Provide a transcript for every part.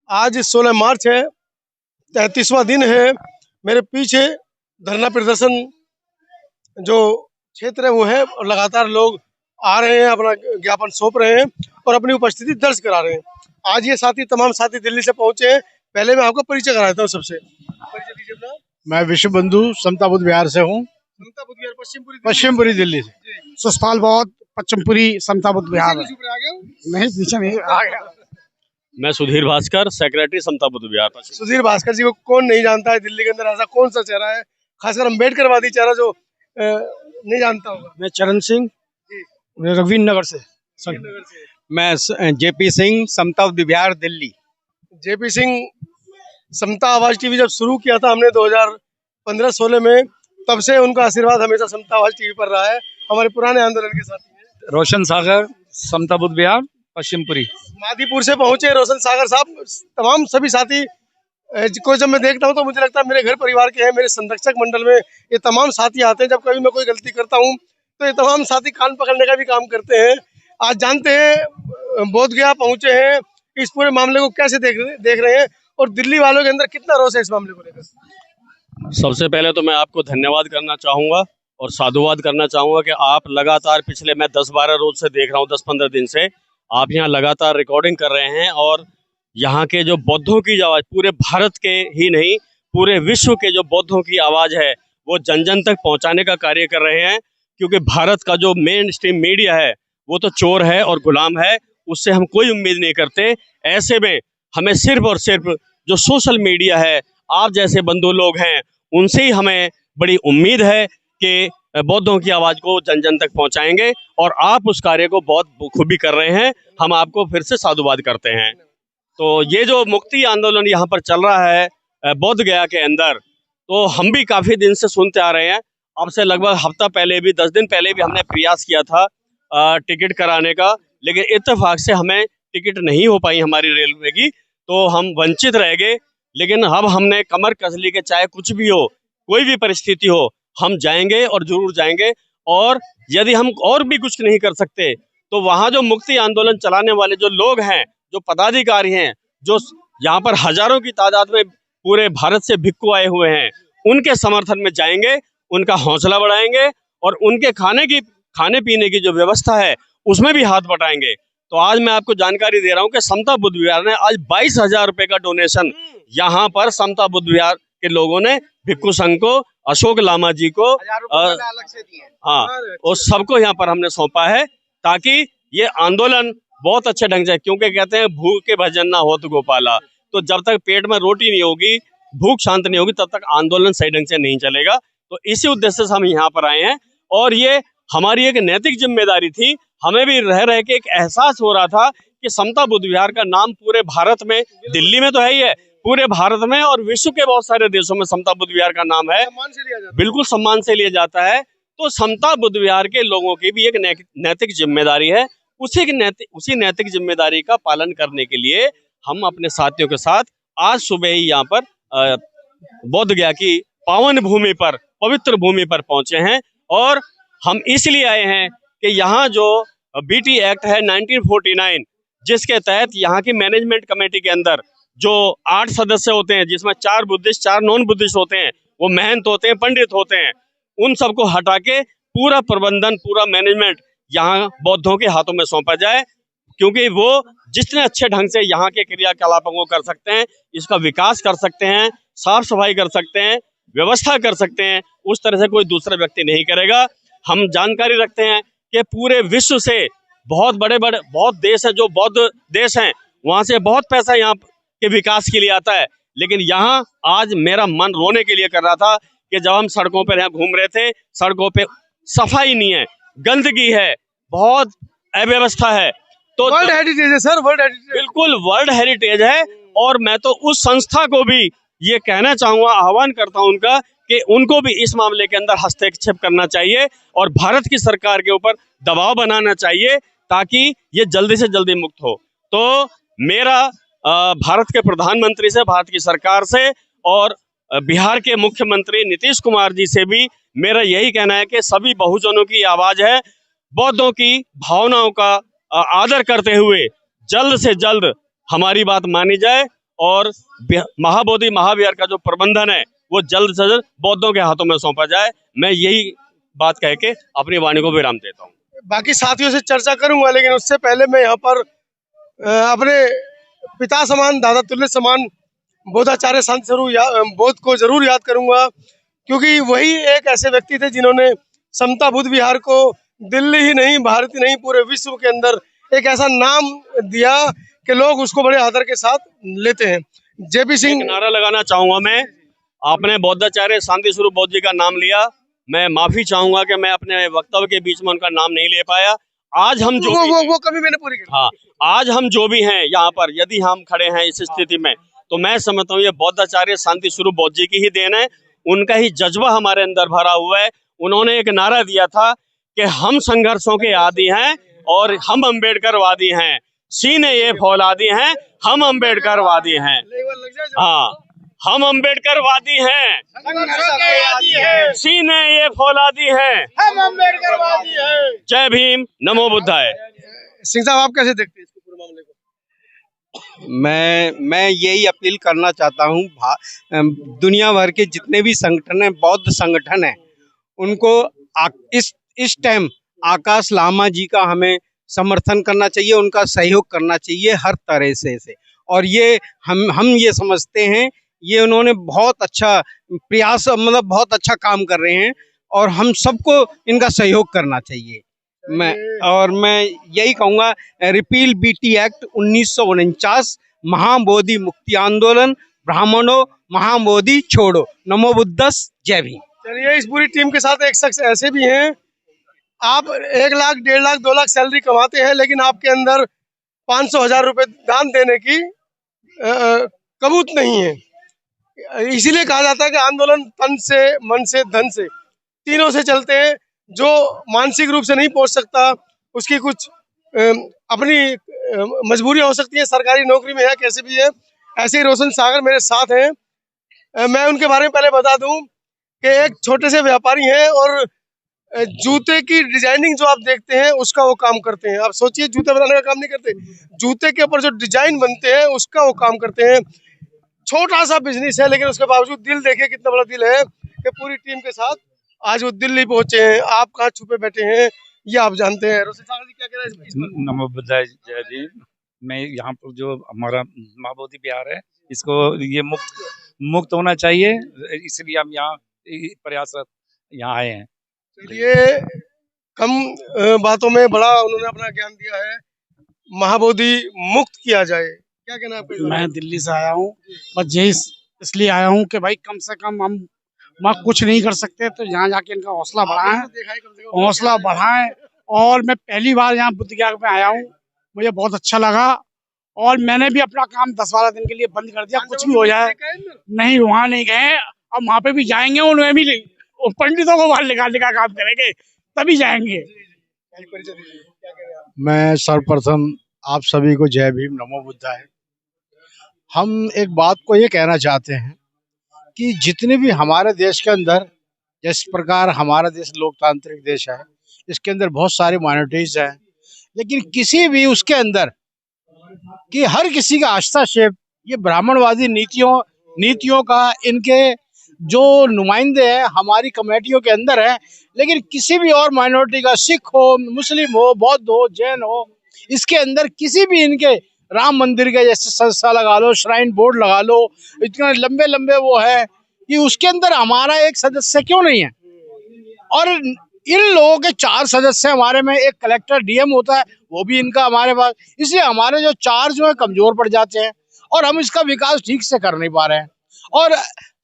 आज 16 मार्च है, 33वां दिन है। मेरे पीछे धरना प्रदर्शन जो क्षेत्र है वो है, और लगातार लोग आ रहे हैं, अपना ज्ञापन सौंप रहे हैं और अपनी उपस्थिति दर्ज करा रहे हैं। आज ये साथी, तमाम साथी दिल्ली से पहुंचे हैं। पहले मैं आपका परिचय करा देता हूँ सबसे। परिचय दीजिए अपना। मैं विश्व बंधु समता बुद्ध विहार से हूँ, समता बुद्ध विहार, पश्चिमपुरी दिल्ली से। सुषपाल बौद्ध, पश्चिमपुरी समता बुद्ध विहार। आ गया हूँ। नहीं, पीछे नहीं आ गया। मैं सुधीर भास्कर, सेक्रेटरी समता बुद्ध विहार। सुधीर भास्कर जी को कौन नहीं जानता है? दिल्ली के अंदर ऐसा कौन सा चेहरा है, खासकर अम्बेडकरवादी चेहरा, जो नहीं जानता होगा? मैं चरण सिंह, रघुवीर नगर से। मैं जेपी सिंह, समता बुद्ध विहार दिल्ली। जेपी सिंह, समता आवाज टीवी जब शुरू किया था हमने 2015-16 में, तब से उनका आशीर्वाद हमेशा समता आवाज टीवी पर रहा है। हमारे पुराने आंदोलन के साथी हैं। रोशन सागर, समता बुद्ध विहार, पश्चिमपुरी। मादीपुर से पहुंचे रोशन सागर साहब। तमाम सभी साथी को जब मैं देखता हूं तो मुझे लगता है मेरे घर परिवार के हैं। मेरे संरक्षक मंडल में ये तमाम साथी आते हैं। जब कभी मैं कोई गलती करता हूं तो ये तमाम साथी कान पकड़ने का भी काम करते हैं। आज जानते हैं बोध गया पहुंचे हैं, इस पूरे मामले को कैसे देख रहे हैं और दिल्ली वालों के अंदर कितना रोष है इस मामले को लेकर। सबसे पहले तो मैं आपको धन्यवाद करना चाहूँगा और साधुवाद करना चाहूँगा कि आप लगातार पिछले मैं 10-12 रोज से देख रहा हूँ, 10-15 दिन से आप यहाँ लगातार रिकॉर्डिंग कर रहे हैं और यहाँ के जो बौद्धों की आवाज़, पूरे भारत के ही नहीं पूरे विश्व के जो बौद्धों की आवाज़ है वो जन जन तक पहुँचाने का कार्य कर रहे हैं। क्योंकि भारत का जो मेन स्ट्रीम मीडिया है वो तो चोर है और गुलाम है, उससे हम कोई उम्मीद नहीं करते। ऐसे में हमें सिर्फ और सिर्फ जो सोशल मीडिया है, आप जैसे बंधु लोग हैं, उनसे ही हमें बड़ी उम्मीद है कि बौद्धों की आवाज़ को जन जन तक पहुंचाएंगे और आप उस कार्य को बहुत खूबी कर रहे हैं। हम आपको फिर से साधुवाद करते हैं। तो ये जो मुक्ति आंदोलन यहाँ पर चल रहा है बोध गया के अंदर, तो हम भी काफ़ी दिन से सुनते आ रहे हैं। अब से लगभग हफ्ता पहले भी, 10 दिन पहले भी हमने प्रयास किया था टिकट कराने का, लेकिन इत्तेफाक से हमें टिकट नहीं हो पाई हमारी रेलवे की, तो हम वंचित रह गए। लेकिन अब हमने कमर कस ली कि चाहे कुछ भी हो, कोई भी परिस्थिति हो, हम जाएंगे और जरूर जाएंगे। और यदि हम और भी कुछ नहीं कर सकते तो वहाँ जो मुक्ति आंदोलन चलाने वाले जो लोग हैं, जो पदाधिकारी हैं, जो यहाँ पर हजारों की तादाद में पूरे भारत से भिक्खु आए हुए हैं, उनके समर्थन में जाएंगे, उनका हौसला बढ़ाएंगे और उनके खाने पीने की जो व्यवस्था है उसमें भी हाथ बटाएंगे। तो आज मैं आपको जानकारी दे रहा हूं कि समता बुद्ध विहार ने आज 22,000 रुपए का डोनेशन यहाँ पर समता बुद्ध विहार के लोगों ने भिक्खु संघ को, अशोक लामा जी को, हाँ, और सबको यहाँ पर हमने सौंपा है ताकि ये आंदोलन बहुत अच्छे ढंग से, क्योंकि कहते हैं भूख के भजन ना हो तो गोपाला, तो जब तक पेट में रोटी नहीं होगी, भूख शांत नहीं होगी, तब तक आंदोलन सही ढंग से नहीं चलेगा। तो इसी उद्देश्य से हम यहाँ पर आए हैं और ये हमारी एक नैतिक जिम्मेदारी थी। हमें भी रह रह के एक एहसास हो रहा था कि समता बुद्ध विहार का नाम पूरे भारत में, दिल्ली में तो है ही है, पूरे भारत में और विश्व के बहुत सारे देशों में समता बुद्ध विहार का नाम है, बिल्कुल सम्मान से लिया जाता है। तो समता बुद्ध विहार के लोगों की भी एक नैतिक जिम्मेदारी है। उसी नैतिक जिम्मेदारी का पालन करने के लिए हम अपने साथियों के साथ आज सुबह ही यहाँ पर बोध गया की पावन भूमि पर, पवित्र भूमि पर पहुंचे हैं। और हम इसलिए आए हैं कि यहाँ जो बीटी एक्ट है 1949, जिसके तहत यहाँ की मैनेजमेंट कमेटी के अंदर जो 8 सदस्य होते हैं, जिसमें 4 बुद्धिस्ट, 4 नॉन बुद्धिस्ट होते हैं, वो महंत होते हैं, पंडित होते हैं, उन सबको हटा के पूरा प्रबंधन, पूरा मैनेजमेंट यहाँ बौद्धों के हाथों में सौंपा जाए। क्योंकि वो जितने अच्छे ढंग से यहाँ के क्रियाकलापों को कर सकते हैं, इसका विकास कर सकते हैं, साफ सफाई कर सकते हैं, व्यवस्था कर सकते हैं, उस तरह से कोई दूसरा व्यक्ति नहीं करेगा। हम जानकारी रखते हैं कि पूरे विश्व से बहुत बड़े बहुत देश हैं, जो बौद्ध देश हैं, वहाँ से बहुत पैसा यहाँ के विकास के लिए आता है। लेकिन यहाँ आज मेरा मन रोने के लिए कर रहा था कि जब हम सड़कों पर यहाँ घूम रहे थे, सड़कों पे सफाई नहीं है, गंदगी है, बहुत अव्यवस्था है। तो वर्ल्ड हेरिटेज है सर, वर्ल्ड हेरिटेज, बिल्कुल वर्ल्ड हेरिटेज है। और मैं तो उस संस्था को भी ये कहना चाहूँगा, आह्वान करता हूँ उनका, कि उनको भी इस मामले के अंदर हस्तक्षेप करना चाहिए और भारत की सरकार के ऊपर दबाव बनाना चाहिए ताकि ये जल्दी से जल्दी मुक्त हो। तो मेरा भारत के प्रधानमंत्री से, भारत की सरकार से और बिहार के मुख्यमंत्री नीतीश कुमार जी से भी मेरा यही कहना है कि सभी बहुजनों की आवाज है, बौद्धों की भावनाओं का आदर करते हुए जल्द से जल्द हमारी बात मानी जाए और महाबोधि महाविहार का जो प्रबंधन है वो जल्द से जल्द बौद्धों के हाथों में सौंपा जाए। मैं यही बात कह के अपनी वाणी को विराम देता हूँ। बाकी साथियों से चर्चा करूंगा, लेकिन उससे पहले मैं यहाँ पर अपने पिता समान, दादा तुल्य समान बोधाचार्य संत स्वरूप बोध को जरूर याद करूंगा, क्योंकि वही एक ऐसे व्यक्ति थे जिन्होंने समता बुद्ध विहार को दिल्ली ही नहीं, भारत ही नहीं, पूरे विश्व के अंदर एक ऐसा नाम दिया कि लोग उसको बड़े आदर के साथ लेते हैं। जेपी सिंह, नारा लगाना चाहूंगा मैं। आपने बौद्धाचार्य शांति स्वरूप बौद्ध जी का नाम लिया, मैं माफी चाहूंगा कि मैं अपने वक्तव्य के बीच में उनका नाम नहीं ले पाया। आज हम जो वो कभी मैंने पूरी की। हाँ, आज हम जो भी हैं यहाँ पर, यदि हम खड़े हैं इस स्थिति में, तो मैं समझता हूँ ये बौद्धाचार्य शांति स्वरूप बौद्ध जी की ही देन है। उनका ही जज्बा हमारे अंदर भरा हुआ है। उन्होंने एक नारा दिया था कि हम संघर्षों के आदी हैं और हम अम्बेडकरवादी हैं, सीने ये फौलादी हैं, हम अम्बेडकरवादी हैं। हाँ, हम अम्बेडकरवादी हैं, सीने ये फौलादी हैं, हम अम्बेडकरवादी हैं। जय भीम, नमो बुद्धाय। सिंह साहब, आप कैसे देखते हैं इसको, पूरे मामले को? मैं यही अपील करना चाहता हूँ, दुनिया भर के जितने भी संगठन हैं, बौद्ध संगठन हैं, उनको इस टाइम आकाश लामा जी का हमें समर्थन करना चाहिए, उनका सहयोग करना चाहिए हर तरह से। और ये हम ये समझते हैं, ये उन्होंने बहुत अच्छा प्रयास, मतलब बहुत अच्छा काम कर रहे हैं और हम सबको इनका सहयोग करना चाहिए। मैं यही कहूँगा, रिपील बीटी एक्ट 1949, महाबोधि मुक्ति आंदोलन, ब्राह्मणों महाबोधि छोड़ो, नमो बुद्धस, जय भीम। चलिए, इस पूरी टीम के साथ एक शख्स ऐसे भी हैं, आप 1 लाख, 1.5 लाख, 2 लाख सैलरी कमाते हैं, लेकिन आपके अंदर 500,000 रुपए दान देने की कबूत नहीं है। इसीलिए कहा जाता है कि आंदोलन तन से, मन से, धन से, तीनों से चलते हैं। जो मानसिक रूप से नहीं पहुंच सकता, उसकी कुछ अपनी मजबूरियां हो सकती हैं, सरकारी नौकरी में है, कैसे भी है। ऐसे ही रोशन सागर मेरे साथ हैं। मैं उनके बारे में पहले बता दूं कि एक छोटे से व्यापारी हैं और जूते की डिजाइनिंग जो आप देखते हैं उसका वो काम करते हैं। आप सोचिए, जूते बनाने का काम नहीं करते, जूते के ऊपर जो डिजाइन बनते हैं उसका वो काम करते हैं। छोटा सा बिजनेस है, लेकिन उसके बावजूद दिल देखिए कितना बड़ा दिल है कि पूरी टीम के साथ आज वो दिल्ली पहुंचे हैं। आप कहाँ छुपे बैठे हैं ये आप जानते हैं। रोशन सागर जी, क्या कह रहे हैं? नमो बुद्धाय, जय भीम। मैं यहाँ पर जो हमारा महाबोधि विहार है, इसको ये मुक्त होना चाहिए, इसलिए हम यहाँ प्रयासरत यहाँ आए हैं। चलिए, कम बातों में बड़ा उन्होंने अपना ज्ञान दिया है। महाबोधि मुक्त किया जाए, क्या कहना है आपका? मैं दिल्ली से आया हूँ, बस यही इसलिए आया हूँ कि भाई कम से कम हम कुछ नहीं कर सकते, तो यहाँ जाके इनका हौसला बढ़ाएं। और मैं पहली बार यहाँ बुद्ध विहार में आया हूँ, मुझे बहुत अच्छा लगा। और मैंने भी अपना काम 10-12 दिन के लिए बंद कर दिया, कुछ भी हो जाए। नहीं, वहाँ नहीं गए, अब वहाँ पे भी जाएंगे, उनमें भी पंडितों को बाहर निकालने का काम करेंगे, तभी जाएंगे। मैं सर्वप्रथम आप सभी को जय भीम, नमो बुद्धाय। हम एक बात को ये कहना चाहते हैं कि जितने भी हमारे देश के अंदर, जिस प्रकार हमारा देश लोकतांत्रिक देश है, इसके अंदर बहुत सारी माइनॉरिटीज हैं, लेकिन किसी भी उसके अंदर कि हर किसी का हस्तक्षेप, ये ब्राह्मणवादी नीतियों का इनके जो नुमाइंदे हैं हमारी कमेटियों के अंदर है, लेकिन किसी भी और माइनॉरिटी का, सिख हो, मुस्लिम हो, बौद्ध हो, जैन हो, इसके अंदर किसी भी इनके राम मंदिर के जैसे संस्था लगा लो, श्राइन बोर्ड लगा लो, इतने लंबे लंबे वो है कि उसके अंदर हमारा एक सदस्य क्यों नहीं है। और इन लोगों के 4 सदस्य हमारे में, एक कलेक्टर डीएम होता है, वो भी इनका हमारे पास, इसलिए हमारे जो 4 जो है कमजोर पड़ जाते हैं और हम इसका विकास ठीक से कर नहीं पा रहे हैं। और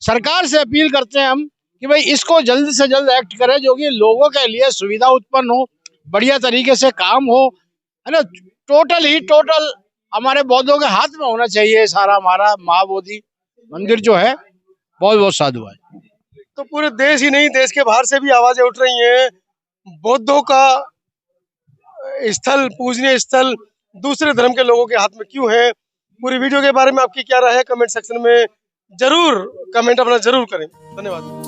सरकार से अपील करते हैं हम कि भाई इसको जल्द से जल्द एक्ट करे, जो कि लोगों के लिए सुविधा उत्पन्न हो, बढ़िया तरीके से काम हो, है ना। टोटल हमारे बौद्धों के हाथ में होना चाहिए सारा हमारा महाबोधि मंदिर जो है। बहुत बहुत साधुवाद। तो पूरे देश ही नहीं, देश के बाहर से भी आवाजें उठ रही हैं। बौद्धों का स्थल, पूजनीय स्थल दूसरे धर्म के लोगों के हाथ में क्यों है? पूरी वीडियो के बारे में आपकी क्या राय है? कमेंट सेक्शन में जरूर कमेंट अपना जरूर करें। धन्यवाद।